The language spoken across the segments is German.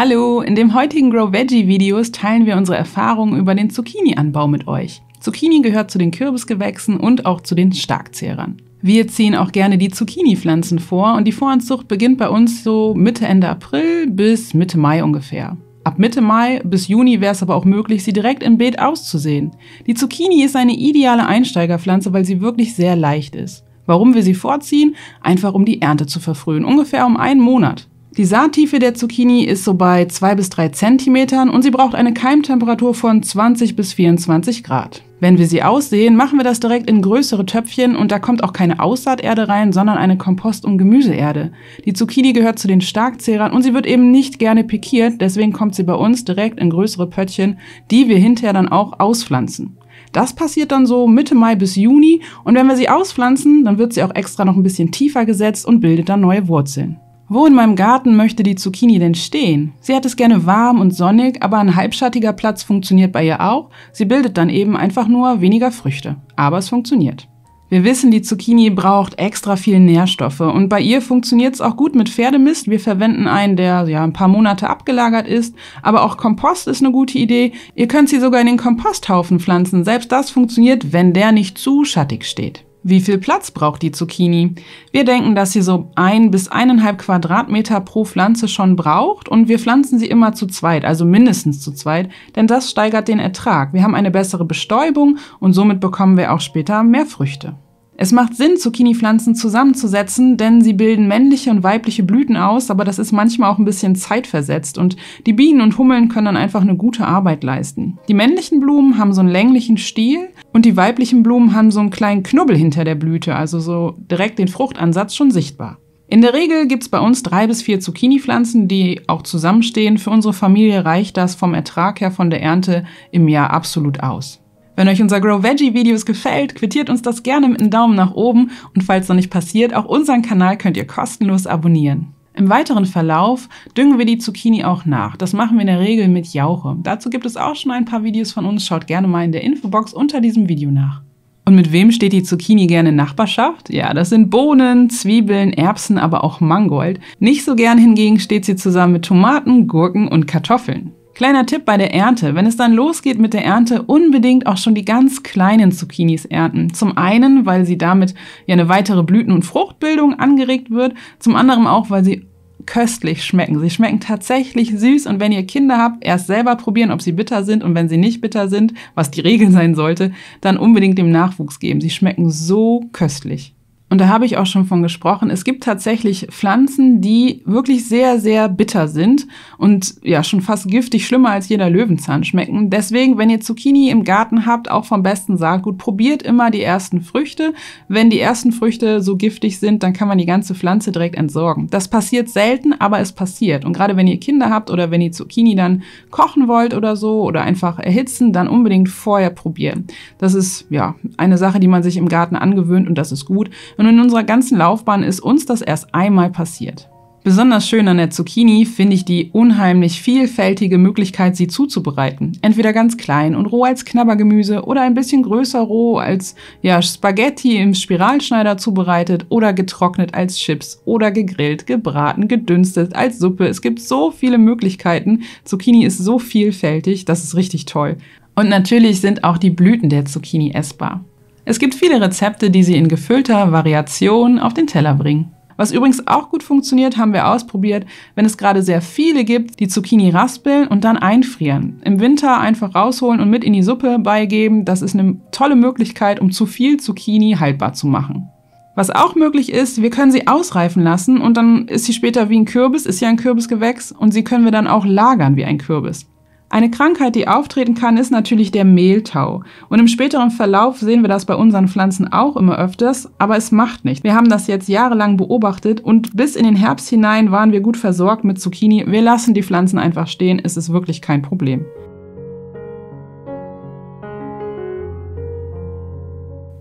Hallo, in dem heutigen Grow Veggie Videos teilen wir unsere Erfahrungen über den Zucchini-Anbau mit euch. Zucchini gehört zu den Kürbisgewächsen und auch zu den Starkzehrern. Wir ziehen auch gerne die Zucchini-Pflanzen vor und die Voranzucht beginnt bei uns so Mitte, Ende April bis Mitte Mai ungefähr. Ab Mitte Mai bis Juni wäre es aber auch möglich, sie direkt im Beet auszusehen. Die Zucchini ist eine ideale Einsteigerpflanze, weil sie wirklich sehr leicht ist. Warum wir sie vorziehen? Einfach um die Ernte zu verfrühen, ungefähr um einen Monat. Die Saattiefe der Zucchini ist so bei 2 bis 3 Zentimetern und sie braucht eine Keimtemperatur von 20 bis 24 Grad. Wenn wir sie aussehen, machen wir das direkt in größere Töpfchen und da kommt auch keine Aussaaterde rein, sondern eine Kompost- und Gemüseerde. Die Zucchini gehört zu den Starkzehrern und sie wird eben nicht gerne pikiert, deswegen kommt sie bei uns direkt in größere Pöttchen, die wir hinterher dann auch auspflanzen. Das passiert dann so Mitte Mai bis Juni und wenn wir sie auspflanzen, dann wird sie auch extra noch ein bisschen tiefer gesetzt und bildet dann neue Wurzeln. Wo in meinem Garten möchte die Zucchini denn stehen? Sie hat es gerne warm und sonnig, aber ein halbschattiger Platz funktioniert bei ihr auch. Sie bildet dann eben einfach nur weniger Früchte. Aber es funktioniert. Wir wissen, die Zucchini braucht extra viel Nährstoffe und bei ihr funktioniert es auch gut mit Pferdemist. Wir verwenden einen, der ein paar Monate abgelagert ist, aber auch Kompost ist eine gute Idee. Ihr könnt sie sogar in den Komposthaufen pflanzen. Selbst das funktioniert, wenn der nicht zu schattig steht. Wie viel Platz braucht die Zucchini? Wir denken, dass sie so 1 bis 1,5 Quadratmeter pro Pflanze schon braucht und wir pflanzen sie immer zu zweit, also mindestens zu zweit, denn das steigert den Ertrag. Wir haben eine bessere Bestäubung und somit bekommen wir auch später mehr Früchte. Es macht Sinn, Zucchini-Pflanzen zusammenzusetzen, denn sie bilden männliche und weibliche Blüten aus, aber das ist manchmal auch ein bisschen zeitversetzt und die Bienen und Hummeln können dann einfach eine gute Arbeit leisten. Die männlichen Blumen haben so einen länglichen Stiel und die weiblichen Blumen haben so einen kleinen Knubbel hinter der Blüte, also so direkt den Fruchtansatz schon sichtbar. In der Regel gibt es bei uns 3 bis 4 Zucchini-Pflanzen, die auch zusammenstehen. Für unsere Familie reicht das vom Ertrag her von der Ernte im Jahr absolut aus. Wenn euch unser Grow Veggie Videos gefällt, quittiert uns das gerne mit einem Daumen nach oben und falls noch nicht passiert, auch unseren Kanal könnt ihr kostenlos abonnieren. Im weiteren Verlauf düngen wir die Zucchini auch nach. Das machen wir in der Regel mit Jauche. Dazu gibt es auch schon ein paar Videos von uns, schaut gerne mal in der Infobox unter diesem Video nach. Und mit wem steht die Zucchini gerne in Nachbarschaft? Ja, das sind Bohnen, Zwiebeln, Erbsen, aber auch Mangold. Nicht so gern hingegen steht sie zusammen mit Tomaten, Gurken und Kartoffeln. Kleiner Tipp bei der Ernte, wenn es dann losgeht mit der Ernte, unbedingt auch schon die ganz kleinen Zucchinis ernten. Zum einen, weil sie damit eine weitere Blüten- und Fruchtbildung angeregt wird, zum anderen auch, weil sie köstlich schmecken. Sie schmecken tatsächlich süß und wenn ihr Kinder habt, erst selber probieren, ob sie bitter sind und wenn sie nicht bitter sind, was die Regel sein sollte, dann unbedingt dem Nachwuchs geben. Sie schmecken so köstlich. Und da habe ich auch schon von gesprochen. Es gibt tatsächlich Pflanzen, die wirklich sehr, sehr bitter sind und ja schon fast giftig, schlimmer als jeder Löwenzahn schmecken. Deswegen, wenn ihr Zucchini im Garten habt, auch vom besten Saatgut, probiert immer die ersten Früchte. Wenn die ersten Früchte so giftig sind, dann kann man die ganze Pflanze direkt entsorgen. Das passiert selten, aber es passiert. Und gerade wenn ihr Kinder habt oder wenn ihr Zucchini dann kochen wollt oder so oder einfach erhitzen, dann unbedingt vorher probieren. Das ist ja eine Sache, die man sich im Garten angewöhnt und das ist gut. Und in unserer ganzen Laufbahn ist uns das erst einmal passiert. Besonders schön an der Zucchini finde ich die unheimlich vielfältige Möglichkeit, sie zuzubereiten. Entweder ganz klein und roh als Knabbergemüse oder ein bisschen größer roh als Spaghetti im Spiralschneider zubereitet oder getrocknet als Chips oder gegrillt, gebraten, gedünstet als Suppe. Es gibt so viele Möglichkeiten. Zucchini ist so vielfältig, das ist richtig toll. Und natürlich sind auch die Blüten der Zucchini essbar. Es gibt viele Rezepte, die sie in gefüllter Variation auf den Teller bringen. Was übrigens auch gut funktioniert, haben wir ausprobiert, wenn es gerade sehr viele gibt, die Zucchini raspeln und dann einfrieren. Im Winter einfach rausholen und mit in die Suppe beigeben. Das ist eine tolle Möglichkeit, um zu viel Zucchini haltbar zu machen. Was auch möglich ist, wir können sie ausreifen lassen und dann ist sie später wie ein Kürbis, ist ja ein Kürbisgewächs und sie können wir dann auch lagern wie ein Kürbis. Eine Krankheit, die auftreten kann, ist natürlich der Mehltau. Und im späteren Verlauf sehen wir das bei unseren Pflanzen auch immer öfters, aber es macht nichts. Wir haben das jetzt jahrelang beobachtet und bis in den Herbst hinein waren wir gut versorgt mit Zucchini. Wir lassen die Pflanzen einfach stehen, es ist wirklich kein Problem.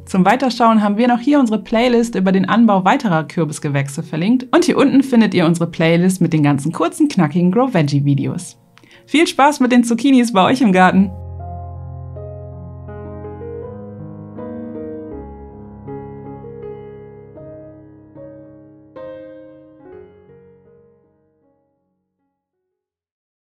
Zum Weiterschauen haben wir noch hier unsere Playlist über den Anbau weiterer Kürbisgewächse verlinkt und hier unten findet ihr unsere Playlist mit den ganzen kurzen, knackigen Grow Veggie Videos. Viel Spaß mit den Zucchinis bei euch im Garten!